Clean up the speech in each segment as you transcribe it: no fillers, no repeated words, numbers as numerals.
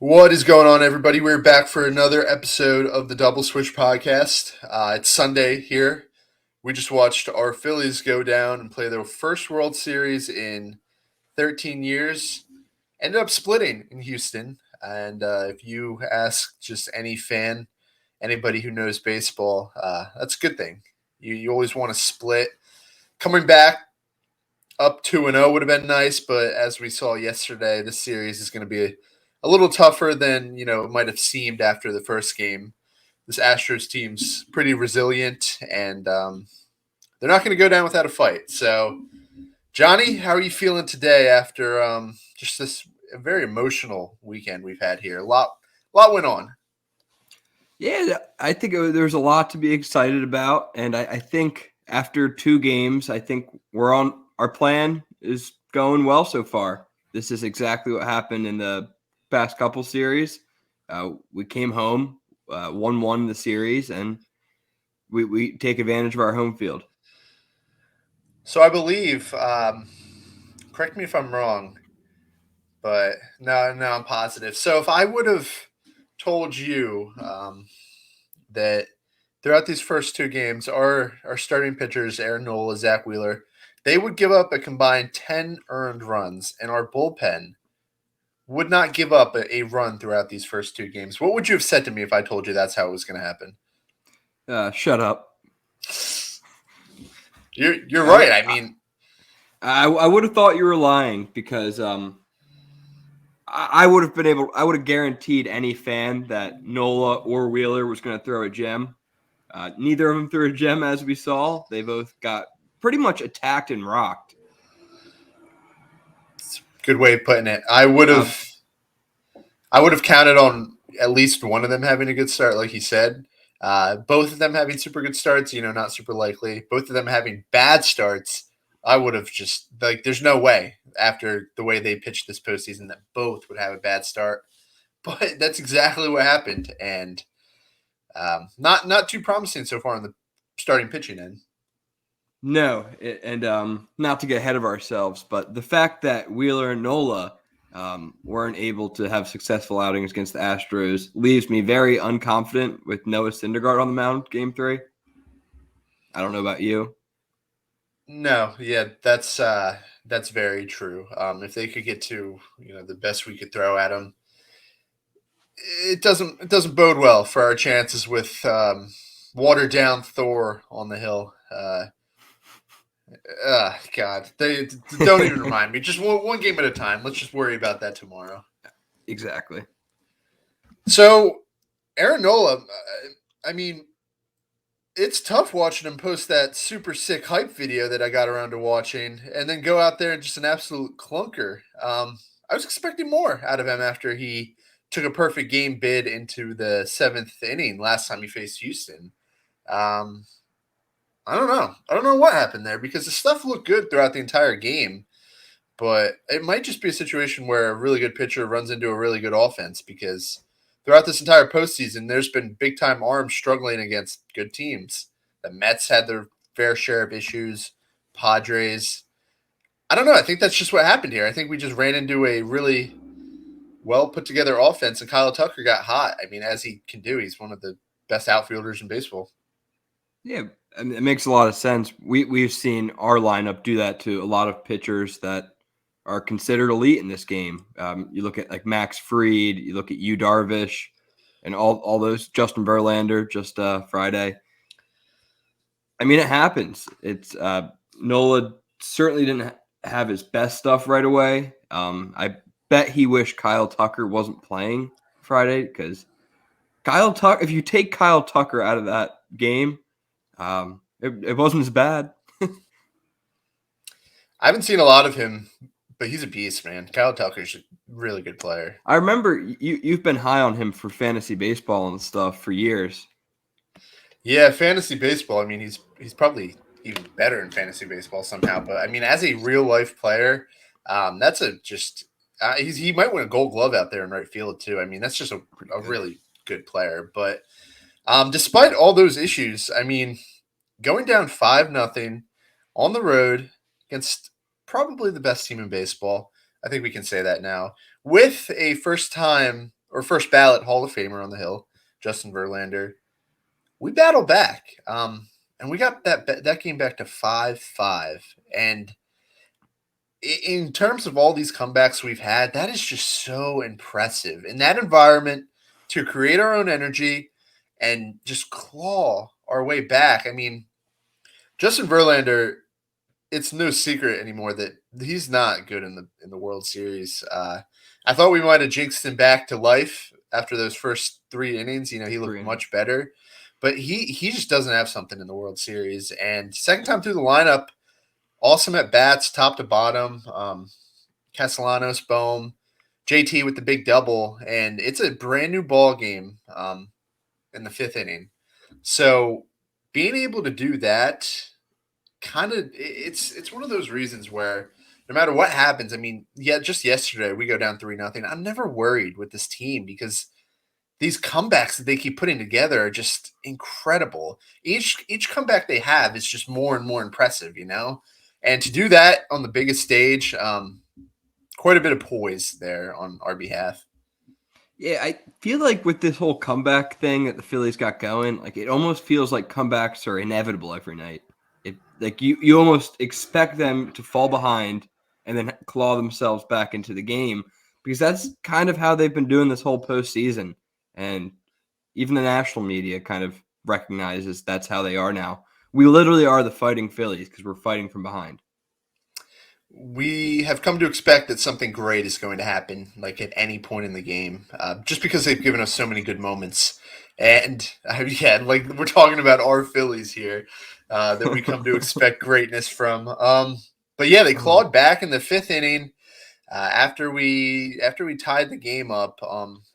What is going on, everybody? We're back for another episode of the Double Switch podcast. It's Sunday here. We just watched our Phillies go down and play their first World Series in 13 years. Ended up splitting in Houston. And if you ask just any fan, anybody who knows baseball, that's a good thing. You always want to split. Coming back up 2-0 would have been nice, but as we saw yesterday, this series is going to be a little tougher than it might have seemed after the first game. This Astros team's pretty resilient, and they're not going to go down without a fight. So, Johnny, how are you feeling today after just this very emotional weekend we've had here? A lot went on. Yeah, I think there's a lot to be excited about, and I think after two games, I think we're on our plan is going well so far. This is exactly what happened in the past couple series. We came home, 1-1 the series, and we take advantage of our home field. So I believe, correct me if I'm wrong, but no, I'm positive. So if I would have told you that throughout these first two games, our starting pitchers, Aaron Nola, Zach Wheeler, they would give up a combined 10 earned runs, and our bullpen would not give up a run throughout these first two games. What would you have said to me if I told you that's how it was going to happen? Shut up. You're right. I mean, I would have thought you were lying because I would have guaranteed any fan that Nola or Wheeler was going to throw a gem. Neither of them threw a gem, as we saw. They both got pretty much attacked and rocked. It's a good way of putting it. I would have counted on at least one of them having a good start, like you said. Both of them having super good starts, not super likely. Both of them having bad starts, I would have just there's no way after the way they pitched this postseason that both would have a bad start. But that's exactly what happened, and not too promising so far on the starting pitching end. No, and not to get ahead of ourselves, but the fact that Wheeler and Nola weren't able to have successful outings against the Astros leaves me very unconfident with Noah Syndergaard on the mound Game 3. I don't know about you. No, yeah, that's very true. If they could get to the best we could throw at them, it doesn't bode well for our chances with watered down Thor on the hill. God, they don't even remind me. Just one game at a time. Let's just worry about that tomorrow. Exactly. So, Aaron Nola, I mean, it's tough watching him post that super sick hype video that I got around to watching, and then go out there and just an absolute clunker. I was expecting more out of him after he took a perfect game bid into the seventh inning last time he faced Houston. I don't know. I don't know what happened there because the stuff looked good throughout the entire game, but it might just be a situation where a really good pitcher runs into a really good offense because throughout this entire postseason, there's been big time arms struggling against good teams. The Mets had their fair share of issues. Padres. I don't know. I think that's just what happened here. I think we just ran into a really well put together offense, and Kyle Tucker got hot. I mean, as he can do, he's one of the best outfielders in baseball. Yeah, I mean, it makes a lot of sense. We've seen our lineup do that to a lot of pitchers that are considered elite in this game. You look at like Max Fried, you look at Yu Darvish, and all those, Justin Verlander just Friday. I mean, it happens. It's Nola certainly didn't have his best stuff right away. I bet he wished Kyle Tucker wasn't playing Friday because Kyle Tucker. If you take Kyle Tucker out of that game, it wasn't as bad. I haven't seen a lot of him, but he's a beast, man. Kyle Tucker's a really good player. I remember you've been high on him for fantasy baseball and stuff for years. Yeah, fantasy baseball. I mean, he's probably even better in fantasy baseball somehow. But I mean, as a real life player, that's he might win a Gold Glove out there in right field too. I mean, that's just a really good player. But despite all those issues, I mean, going down 5-0 on the road against probably the best team in baseball. I think we can say that now. With a first-time or first ballot Hall of Famer on the Hill, Justin Verlander. We battled back, and we got that game back to 5-5. And in terms of all these comebacks we've had, that is just so impressive. In that environment, to create our own energy and just claw our way back. I mean, Justin Verlander, it's no secret anymore that he's not good in the World Series. I thought we might have jinxed him back to life after those first 3 innings. He looked much better, but he just doesn't have something in the World Series. And second time through the lineup, awesome at bats, top to bottom. Castellanos, Bohm, JT with the big double, and it's a brand new ball game in the 5th inning. So being able to do that, kind of, it's one of those reasons where no matter what happens, I mean, yeah, just yesterday we go down 3-0. I'm never worried with this team because these comebacks that they keep putting together are just incredible. Each comeback they have is just more and more impressive, And to do that on the biggest stage, quite a bit of poise there on our behalf. Yeah, I feel like with this whole comeback thing that the Phillies got going, like it almost feels like comebacks are inevitable every night. Like you almost expect them to fall behind and then claw themselves back into the game because that's kind of how they've been doing this whole postseason. And even the national media kind of recognizes that's how they are now. We literally are the fighting Phillies because we're fighting from behind. We have come to expect that something great is going to happen, like at any point in the game, just because they've given us so many good moments. And yeah, like we're talking about our Phillies here, that we come to expect greatness from. But yeah, they clawed back in the 5th inning. After we tied the game up,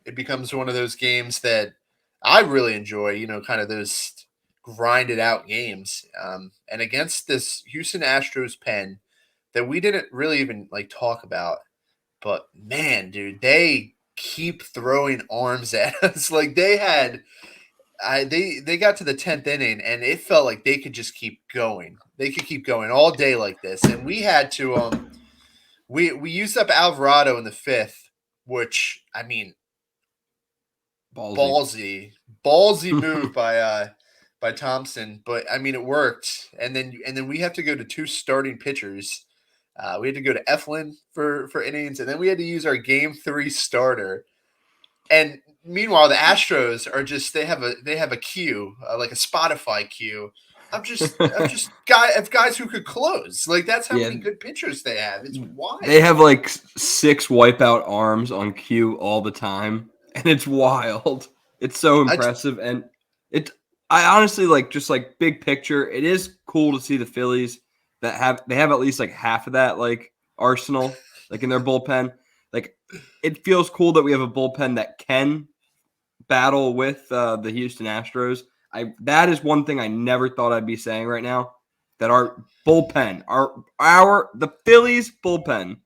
it becomes one of those games that I really enjoy. Kind of those grinded out games. And against this Houston Astros pen that we didn't really even like talk about. But man, dude, they keep throwing arms at us. Like they got to the 10th inning and it felt like they could just keep going. They could keep going all day like this. And we had to we used up Alvarado in the 5th, which I mean ballsy move by Thompson, but I mean it worked. And then we have to go to 2 starting pitchers. We had to go to Eflin for innings, and then we had to use our Game 3 starter. And meanwhile, the Astros are just—they have a queue, like a Spotify queue. of guys who could close. Like that's how many good pitchers they have. It's wild. They have like 6 wipeout arms on cue all the time, and it's wild. It's so impressive, and I honestly like just like big picture. It is cool to see the Phillies that have at least like half of that like arsenal like in their bullpen. Like it feels cool that we have a bullpen that can battle with the Houston Astros. That is one thing I never thought I'd be saying right now. That our bullpen, the Phillies bullpen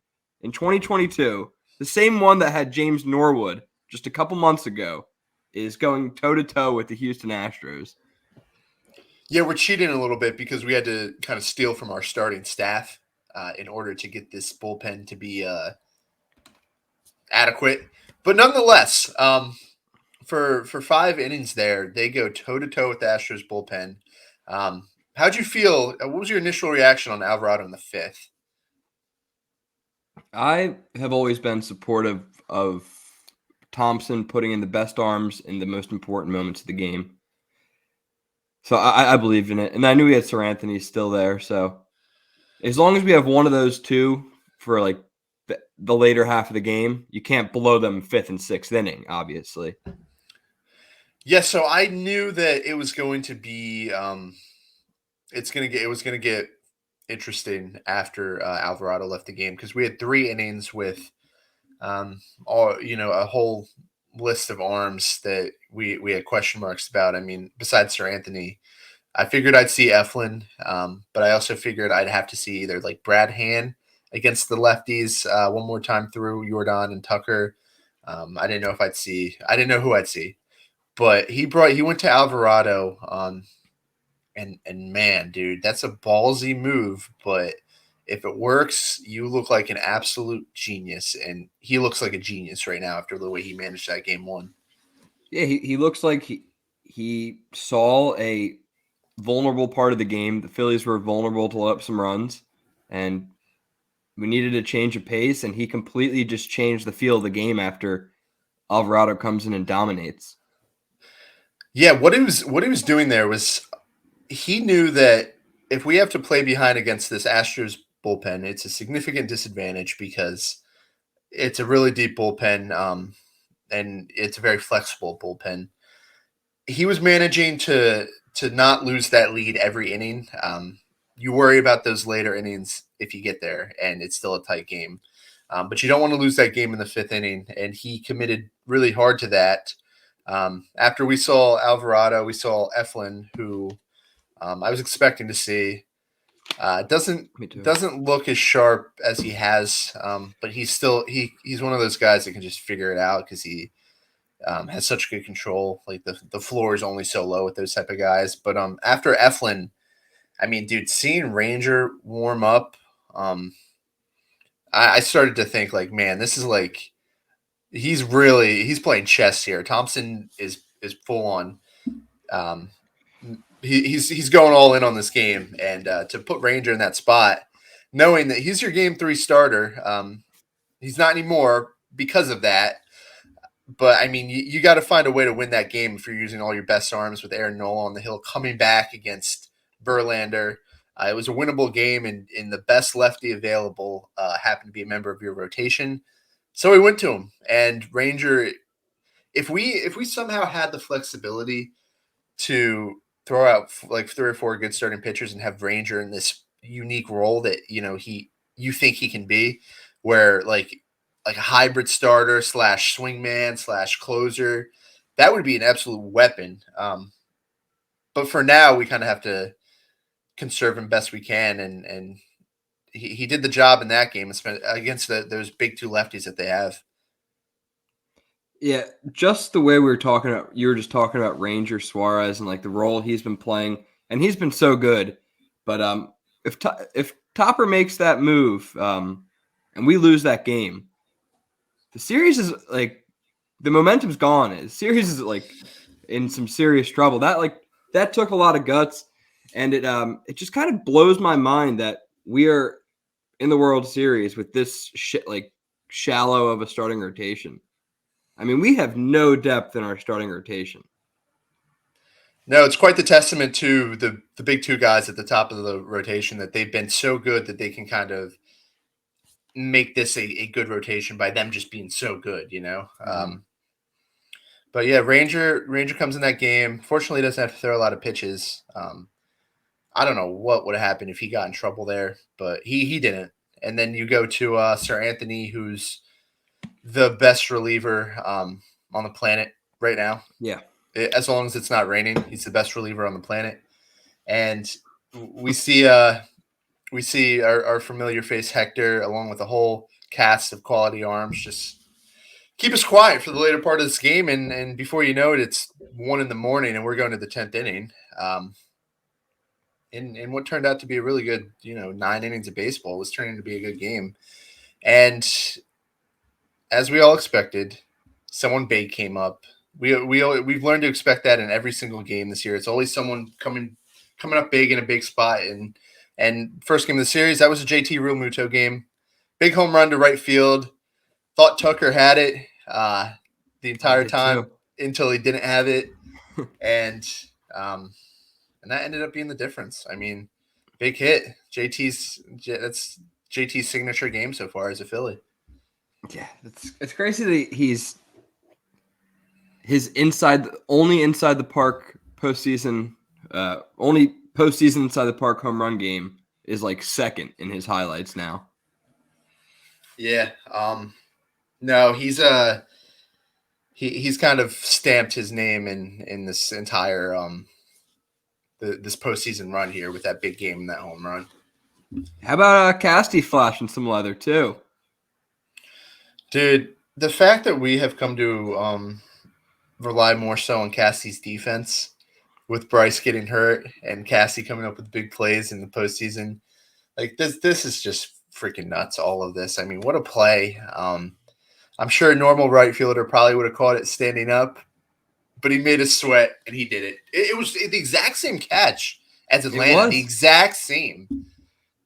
in 2022, the same one that had James Norwood just a couple months ago, is going toe to toe with the Houston Astros. Yeah, we're cheating a little bit because we had to kind of steal from our starting staff in order to get this bullpen to be adequate. But nonetheless, for 5 innings there, they go toe to toe with the Astros bullpen. How'd you feel? What was your initial reaction on Alvarado in the 5th? I have always been supportive of Thompson putting in the best arms in the most important moments of the game. So I believed in it, and I knew we had Sir Anthony still there. So as long as we have one of those two for like the later half of the game, you can't blow them 5th and 6th inning, obviously. Yeah, so I knew that it was going to be it was gonna get interesting after Alvarado left the game because we had 3 innings with a whole list of arms that we had question marks about. I mean, besides Sir Anthony, I figured I'd see Eflin, but I also figured I'd have to see either like Brad Hand against the lefties one more time through Jordan and Tucker. I didn't know who I'd see, but he went to Alvarado, and man, dude, that's a ballsy move, but If it works, you look like an absolute genius, and he looks like a genius right now after the way he managed that game one. Yeah, he looks like he saw a vulnerable part of the game. The Phillies were vulnerable to let up some runs, and we needed a change of pace, and he completely just changed the feel of the game after Alvarado comes in and dominates. Yeah, what he was doing there was he knew that if we have to play behind against this Astros bullpen, it's a significant disadvantage because it's a really deep bullpen, and it's a very flexible bullpen. He was managing to not lose that lead every inning. You worry about those later innings if you get there, and it's still a tight game. But you don't want to lose that game in the fifth inning, and he committed really hard to that. After we saw Alvarado, we saw Eflin, who I was expecting to see. Doesn't Me too. doesn't look as sharp as he has, but he's one of those guys that can just figure it out because he has such good control. Like the floor is only so low with those type of guys. But after Eflin, I mean, dude, seeing Ranger warm up, I started to think like, man, this is like he's playing chess here. Thompson is full on. Um, he's going all in on this game, and to put Ranger in that spot, knowing that he's your game three starter, he's not anymore because of that. But I mean, you got to find a way to win that game if you're using all your best arms with Aaron Nola on the hill coming back against Verlander. It was a winnable game, and the best lefty available happened to be a member of your rotation. So we went to him, and Ranger. If we somehow had the flexibility to throw out like three or four good starting pitchers and have Ranger in this unique role that you think he can be, where like a hybrid starter slash swingman slash closer, that would be an absolute weapon. But for now, we kind of have to conserve him best we can, and he did the job in that game against those big two lefties that they have. Yeah, just the way we were talking about, you were just talking about Ranger Suarez and like the role he's been playing, and he's been so good. But if Topper makes that move, and we lose that game, the series is like the momentum's gone. The series is like in some serious trouble. That took a lot of guts, and it just kind of blows my mind that we are in the World Series with this like shallow of a starting rotation. I mean, we have no depth in our starting rotation. No, it's quite the testament to the big two guys at the top of the rotation that they've been so good that they can kind of make this a good rotation by them just being so good, you know. But yeah, Ranger comes in that game. Fortunately, doesn't have to throw a lot of pitches. I don't know what would have happened if he got in trouble there, but he didn't. And then you go to Sir Anthony, who's the best reliever on the planet right now. Yeah. As long as it's not raining, he's the best reliever on the planet. And we see our familiar face Hector, along with a whole cast of quality arms, just keep us quiet for the later part of this game. And before you know it, it's 1 a.m. and we're going to the 10th inning. In what turned out to be a really good, 9 innings of baseball, was turning to be a good game. And as we all expected, someone big came up. We've learned to expect that in every single game this year. It's always someone coming up big in a big spot. And first game of the series, that was a JT Realmuto game. Big home run to right field. Thought Tucker had it the entire time until he didn't have it, and that ended up being the difference. I mean, big hit. That's JT's signature game so far as a Philly. Yeah, it's crazy that his only inside the park postseason, only postseason inside the park home run game is like second in his highlights now. Yeah. No, he's kind of stamped his name in this entire this postseason run here with that big game and that home run. How about Casty flashing some leather too? Dude, the fact that we have come to rely more so on Casty's defense with Bryce getting hurt and Casty coming up with big plays in the postseason, Like this is just freaking nuts. All of this. I mean, what a play. I'm sure a normal right fielder probably would have caught it standing up, but he made us sweat and he did it. It was the exact same catch as It Atlanta, the was. exact same.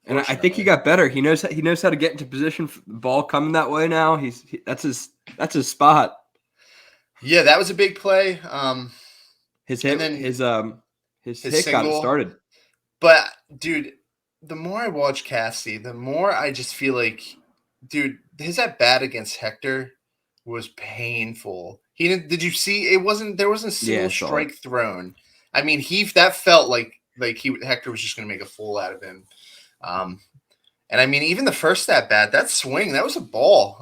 And I think he Fortunately, got better. He knows how to get into position for the ball coming that way now. That's his spot. yeah, that was a big play. His And hit then his his hit got it single. started. But dude, the more I watch Cassie, the more I just feel like, dude, his at bat against Hector was painful. He didn't. Did you see? There wasn't a Yeah, single I saw it. strike thrown. I mean, that felt like Hector was just going to make a fool out of him. Um, and I mean, even the first at bat, that swing, that was a ball.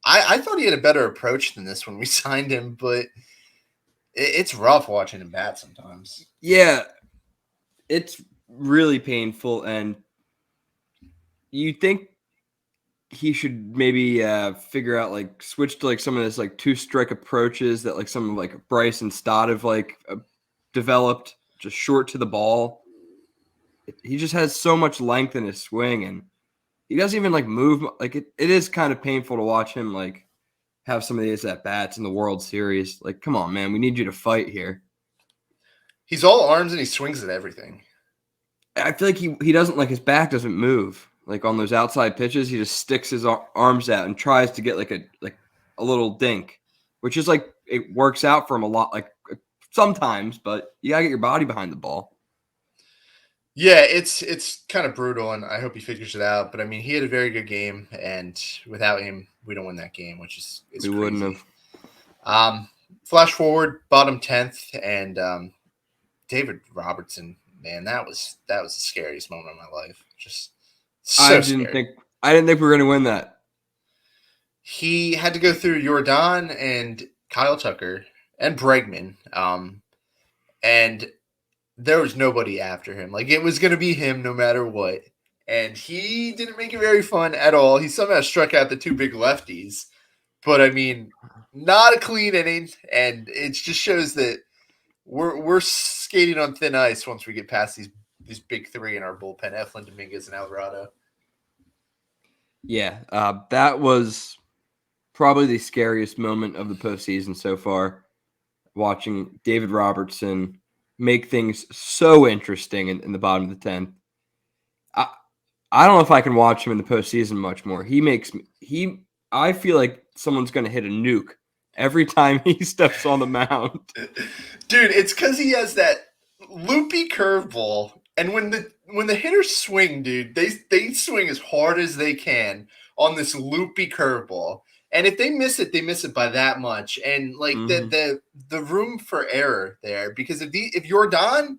I thought he had a better approach than this when we signed him, but it's rough watching him bat sometimes. Yeah, it's really painful, and you think he should maybe figure out like switch to like some of this like two strike approaches that like some of like Bryce and Stott have like developed, just short to the ball. He just has so much length in his swing, and he doesn't even like move. Like it is kind of painful to watch him like have some of these at bats in the World Series. Like, come on, man, we need you to fight here. He's all arms and he swings at everything. I feel like he doesn't like his back doesn't move. Like on those outside pitches, he just sticks his arms out and tries to get like a little dink, which is like it works out for him a lot. Like sometimes, but you gotta get your body behind the ball. Yeah, it's kind of brutal, and I hope he figures it out. But I mean, he had a very good game, and without him, we don't win that game, which is We wouldn't crazy. have. Um, Flash forward, bottom 10th, and David Robertson, man, that was the scariest moment of my life. Just I so didn't scary. think I didn't think we were gonna win that. He had to go through Jordan and Kyle Tucker and Bregman, and there was nobody after him. Like it was going to be him no matter what. And he didn't make it very fun at all. He somehow struck out the two big lefties. But I mean, not a clean inning, and it just shows that we're skating on thin ice once we get past these big three in our bullpen: Eflin, Dominguez, and Alvarado. Yeah, that was probably the scariest moment of the postseason so far. Watching David Robertson make things so interesting in the bottom of the 10th. I don't know if I can watch him in the postseason much more. I feel like someone's going to hit a nuke every time he steps on the mound. Dude, it's because he has that loopy curveball, and when the hitters swing, dude, they swing as hard as they can on this loopy curveball. And if they miss it by that much. And like Mm-hmm. the room for error there, because if Jordan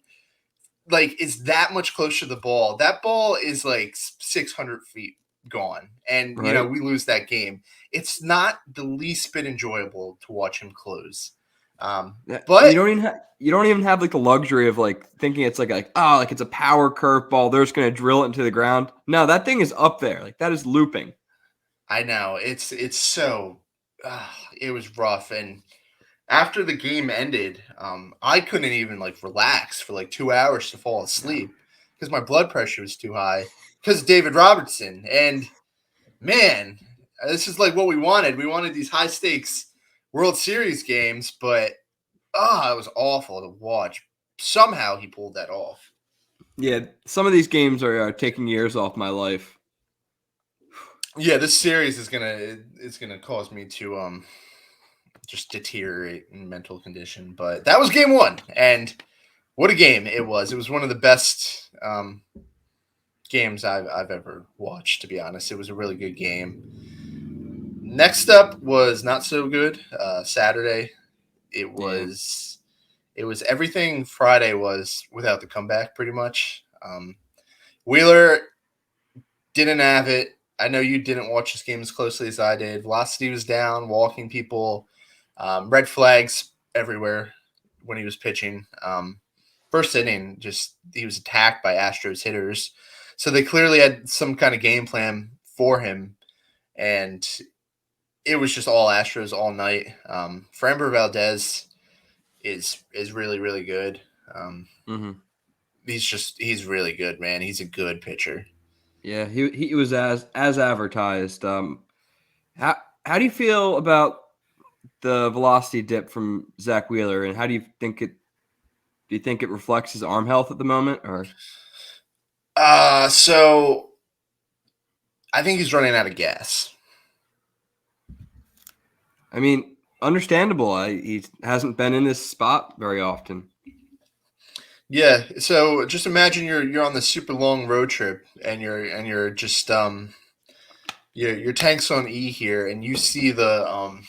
like is that much closer to the ball, that ball is like 600 feet gone, and Right? we lose that game. It's not the least bit enjoyable to watch him close. You But don't even have like the luxury of like thinking it's like it's a power curveball. They're just going to drill it into the ground. No, that thing is up there. Like that is looping. I know it's so it was rough. And after the game ended, I couldn't even like relax for like 2 hours to fall asleep because my blood pressure was too high because David Robertson. And man, this is like what we wanted. We wanted these high stakes World Series games, but it was awful to watch. Somehow he pulled that off. Yeah, some of these games are taking years off my life. Yeah, this series is gonna cause me to just deteriorate in mental condition. But that was game one, and what a game it was! It was one of the best games I've ever watched. To be honest, it was a really good game. Next up was not so good. Saturday, it Yeah. was everything Friday was without the comeback, pretty much. Wheeler didn't have it. I know you didn't watch this game as closely as I did. Velocity was down, walking people, red flags everywhere when he was pitching. First inning, just he was attacked by Astros hitters. So they clearly had some kind of game plan for him, and it was just all Astros all night. Framber Valdez is really really good. Mm-hmm. he's really good, man. He's a good pitcher. Yeah, he was as advertised. How how do you feel about the velocity dip from Zach Wheeler, and how do you think it? Do you think it reflects his arm health at the moment, or So I think he's running out of gas. I mean, understandable. He hasn't been in this spot very often. Yeah. So just imagine you're on this super long road trip, and you're just your tank's on E here, and you see the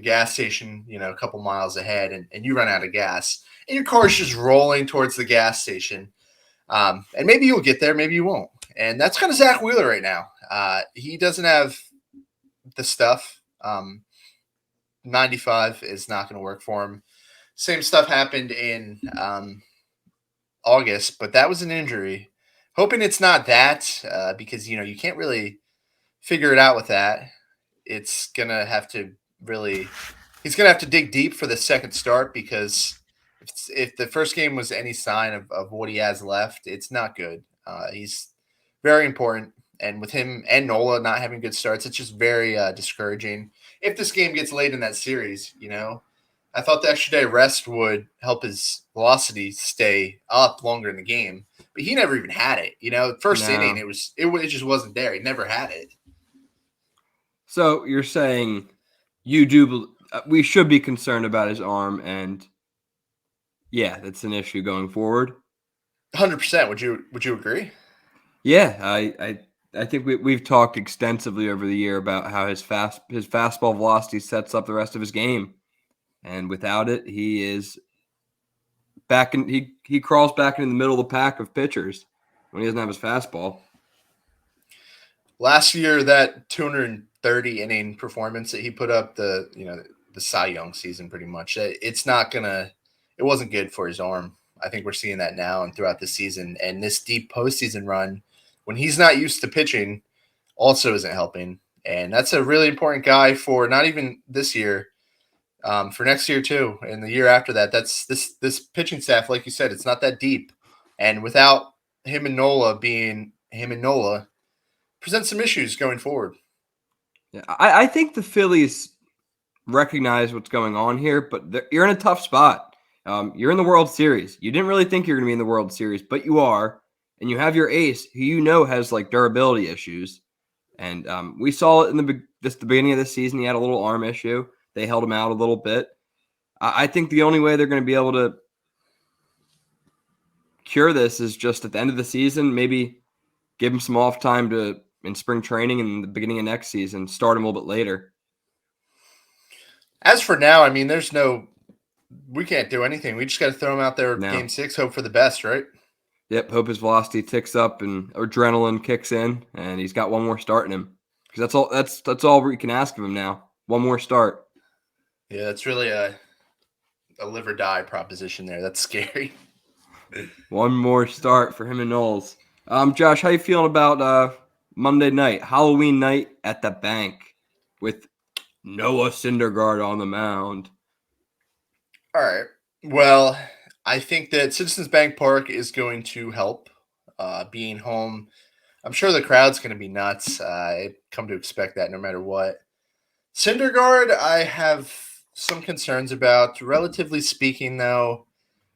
gas station, a couple miles ahead, and you run out of gas, and your car's just rolling towards the gas station. And maybe you'll get there, maybe you won't. And that's kind of Zach Wheeler right now. He doesn't have the stuff. 95 is not going to work for him. Same stuff happened in August, but that was an injury. Hoping it's not that, because you can't really figure it out with that. It's gonna have to really. He's gonna have to dig deep for the second start because if the first game was any sign of what he has left, it's not good. He's very important, and with him and Nola not having good starts, it's just very discouraging. If this game gets late in that series, I thought the extra day rest would help his velocity stay up longer in the game, but he never even had it. First inning, No. it just wasn't there. He never had it. So you're saying you do? We should be concerned about his arm, and yeah, that's an issue going forward. 100%. Would you agree? Yeah, I think we've talked extensively over the year about how his fastball velocity sets up the rest of his game, and without it, he is back in he crawls back into the middle of the pack of pitchers when he doesn't have his fastball. Last year, that 230 inning performance that he put up, the Cy Young season, pretty much, it wasn't good for his arm. I think we're seeing that now and throughout the season. And this deep postseason run, when he's not used to pitching, also isn't helping. And that's a really important guy for not even this year, for next year too, and the year after that. That's this pitching staff, like you said, it's not that deep, and without him and Nola being him and Nola, presents some issues going forward. Yeah, I think the Phillies recognize what's going on here, but you're in a tough spot. You're in the World Series. You didn't really think you're going to be in the World Series, but you are, and you have your ace, who has like durability issues, and we saw it in the beginning of the season. He had a little arm issue. They held him out a little bit. I think the only way they're going to be able to cure this is just at the end of the season, maybe give him some off time in spring training and the beginning of next season, start him a little bit later. As for now, I mean, we can't do anything. We just got to throw him out there, Now, game 6, hope for the best, right? yep, hope his velocity ticks up and adrenaline kicks in, and he's got one more start in him. Because that's all we can ask of him now. One more start. Yeah, that's really a live or die proposition there. That's scary. One more start for him and Knowles. Josh, how you feeling about Monday night, Halloween night at the bank with Noah Syndergaard on the mound? All right. Well, I think that Citizens Bank Park is going to help. Being home, I'm sure the crowd's going to be nuts. I come to expect that no matter what. Syndergaard, I have some concerns about. Relatively speaking, though,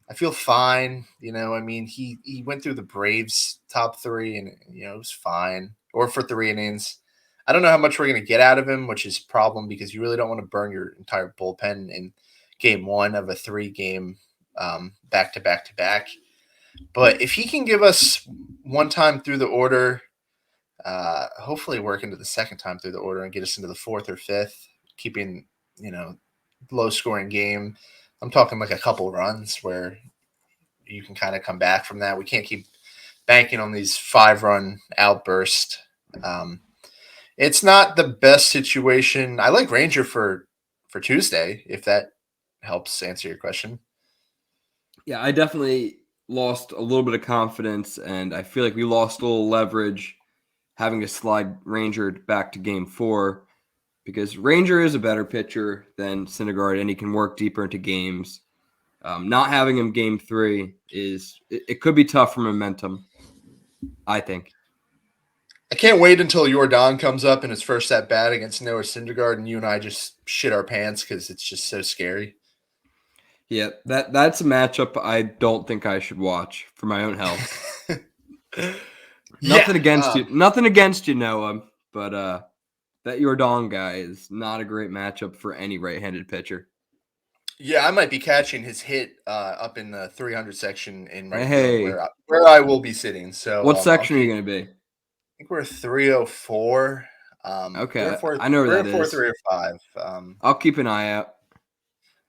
I feel fine. I mean, he went through the Braves top 3, and it was fine. Or for 3 innings. I don't know how much we're going to get out of him, which is a problem because you really don't want to burn your entire bullpen in game 1 of a 3-game back to back to back. But if he can give us one time through the order, hopefully work into the second time through the order and get us into the 4th or 5th, keeping low scoring game. I'm talking like a couple runs where you can kind of come back from that. We can't keep banking on these 5-run outbursts. It's not the best situation. I like Ranger for Tuesday, if that helps answer your question. Yeah, I definitely lost a little bit of confidence, and I feel like we lost a little leverage having to slide Ranger back to game 4 because Ranger is a better pitcher than Syndergaard, and he can work deeper into games. Not having him game 3 it could be tough for momentum, I think. I can't wait until Jordan comes up in his first at bat against Noah Syndergaard, and you and I just shit our pants because it's just so scary. Yeah, that's a matchup I don't think I should watch for my own health. Yeah, Nothing against you, Noah, but that Jordan guy is not a great matchup for any right-handed pitcher. yeah, I might be catching his hit up in the 300 section in right field Hey, where I will be sitting. So what I'll section are you keep. going to be? I think we're 304. Okay, I know where that 304, is. 305. I'll keep an eye out.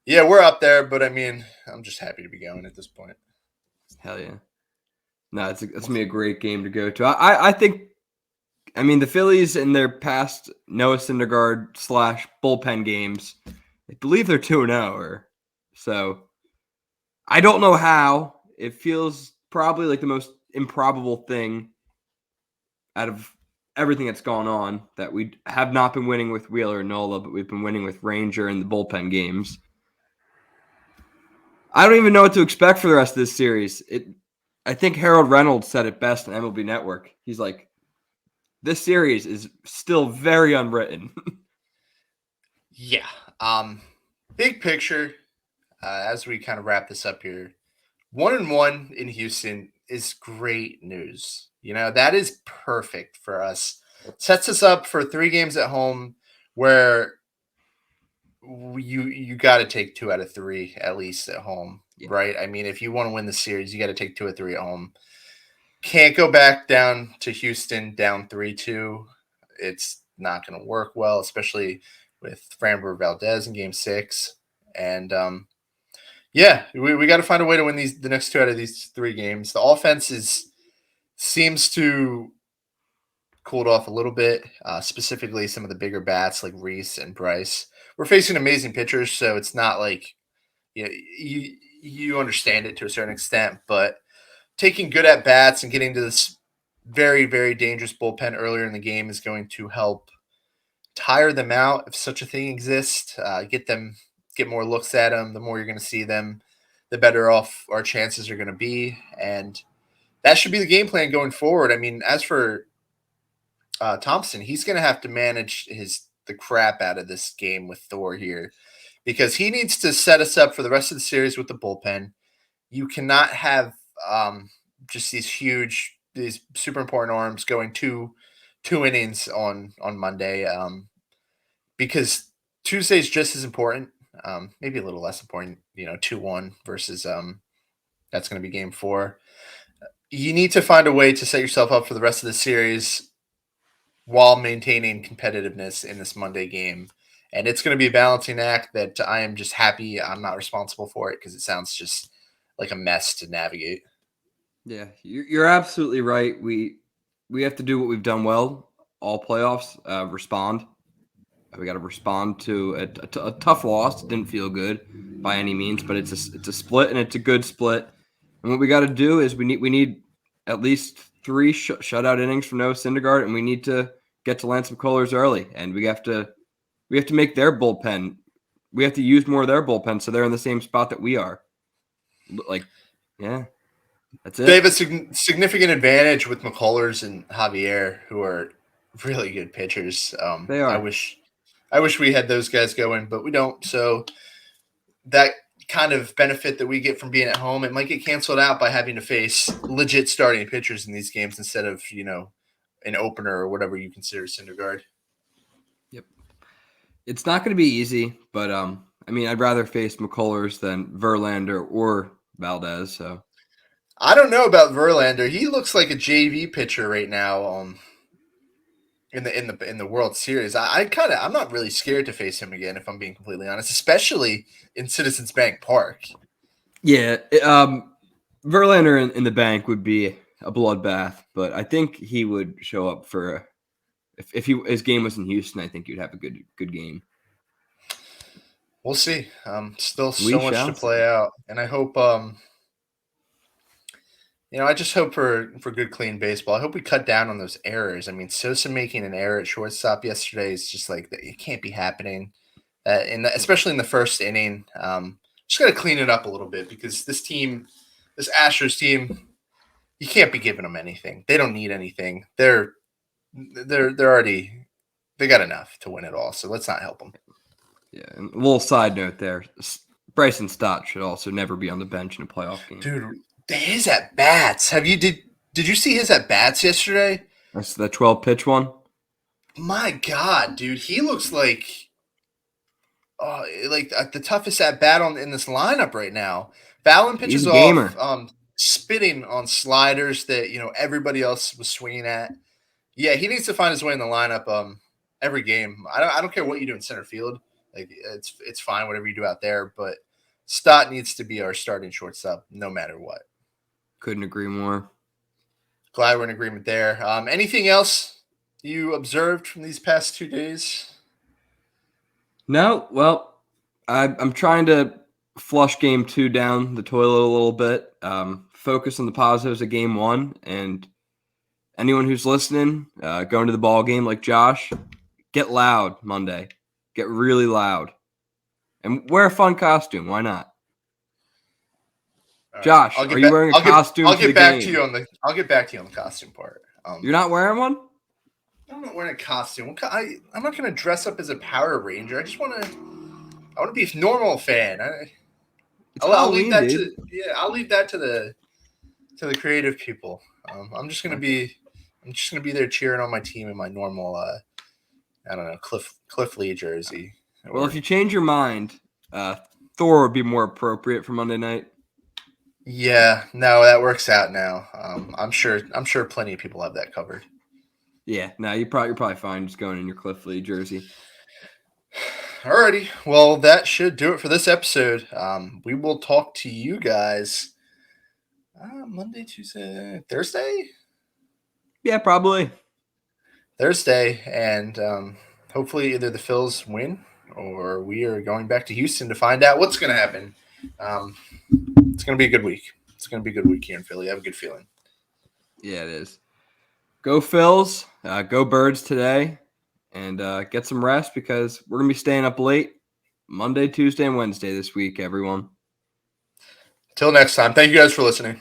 Yeah, we're up there, but I mean, I'm just happy to be going at this point. Hell yeah. No, it's going to be a great game to go to. I think, I mean, the Phillies in their past Noah Syndergaard / bullpen games, I believe they're 2-0. So I don't know how. It feels probably like the most improbable thing out of everything that's gone on that we have not been winning with Wheeler and Nola, but we've been winning with Ranger in the bullpen games. I don't even know what to expect for the rest of this series. I think Harold Reynolds said it best on MLB Network. He's like, this series is still very unwritten. Yeah. Big picture, as we kind of wrap this up here, 1-1 in Houston is great news. You know, that is perfect for us. Sets us up for 3 games at home where you got to take 2 out of 3 at least at home, Yeah. right? I mean, if you want to win the series, you got to take 2 or 3 at home. Can't go back down to Houston down 3-2. It's not going to work well, especially with Framber Valdez in game 6. And yeah, we got to find a way to win the next 2 out of these 3 games. The offense seems to cooled off a little bit, specifically some of the bigger bats like Reese and Bryce. We're facing amazing pitchers, so it's not like you understand it to a certain extent, but taking good at bats and getting to this very, very dangerous bullpen earlier in the game is going to help tire them out if such a thing exists. Get more looks at them. The more you're going to see them, the better off our chances are going to be, and that should be the game plan going forward. I mean, as for Thompson, he's going to have to manage the crap out of this game with Thor here because he needs to set us up for the rest of the series with the bullpen. You cannot have just these super important arms going two innings on Monday because Tuesday's just as important, maybe a little less important. 2-1 versus that's going to be game 4. You need to find a way to set yourself up for the rest of the series while maintaining competitiveness in this Monday game. And it's going to be a balancing act that I am just happy I'm not responsible for it because it sounds just like a mess to navigate. Yeah, you're absolutely right. We have to do what we've done well all playoffs. Respond. We got to respond to a tough loss. It didn't feel good by any means, but it's a split and it's a good split. And what we got to do is we need at least 3 shutout innings from Noah Syndergaard, and we need to get to Lance McCullers early. And we have to make their bullpen. We have to use more of their bullpen so they're in the same spot that we are. Like, yeah. That's it. They have a significant advantage with McCullers and Javier, who are really good pitchers. They are. I wish we had those guys going, but we don't. So that kind of benefit that we get from being at home, it might get canceled out by having to face legit starting pitchers in these games instead of an opener or whatever you consider Syndergaard. Yep. It's not going to be easy, but I mean, I'd rather face McCullers than Verlander or Valdez. So I don't know about Verlander. He looks like a JV pitcher right now. In the World Series, I'm not really scared to face him again if I'm being completely honest, especially in Citizens Bank Park. Yeah, Verlander in the bank would be a bloodbath, but I think he would show up for if his game was in Houston. I think you'd have a good game. We'll see. Still We so much to shall play see. out, and I hope I just hope for good clean baseball. I hope we cut down on those errors. I mean, Sosa making an error at shortstop yesterday is just like it can't be happening. Yeah. Especially in the first inning, just got to clean it up a little bit because this Astros team, you can't be giving them anything. They don't need anything. They're already they got enough to win it all. So let's not help them. Yeah, and a little side note there. Bryson Stott should also never be on the bench in a playoff game. Dude, his at bats. Did you see his at bats yesterday? That's the 12 pitch one. My God, dude, he looks like the toughest at bat in this lineup right now. Fallon pitches off, spitting on sliders that everybody else was swinging at. Yeah, he needs to find his way in the lineup every game. I don't care what you do in center field. Like it's fine whatever you do out there, but Stott needs to be our starting shortstop no matter what. Couldn't agree more. Glad we're in agreement there. Anything else you observed from these past 2 days? No, well, I'm trying to flush game 2 down the toilet a little bit. Focus on the positives of game 1, and anyone who's listening, going to the ball game like Josh, get loud Monday. Get really loud. And wear a fun costume. Why not? Right. Josh, are you wearing a costume? I'll get back to you on the costume part. You're not wearing one? I'm not wearing a costume. I'm not going to dress up as a Power Ranger. I want to be a normal fan. I'll leave that to the creative people. I'm just going to be there cheering on my team in my normal I don't know, Cliff Lee jersey. Well, if you change your mind, Thor would be more appropriate for Monday night. Yeah, no, that works out now. I'm sure plenty of people have that covered. Yeah, no, you're probably fine just going in your Cliff Lee jersey. Alrighty, well, that should do it for this episode. We will talk to you guys Monday, Tuesday, Thursday? Yeah, probably. Thursday, and hopefully either the Phils win or we are going back to Houston to find out what's going to happen. It's going to be a good week. It's going to be a good week here in Philly. I have a good feeling. Yeah, it is. Go Phils. Go Birds today. And get some rest because we're going to be staying up late Monday, Tuesday, and Wednesday this week, everyone. Till next time. Thank you guys for listening.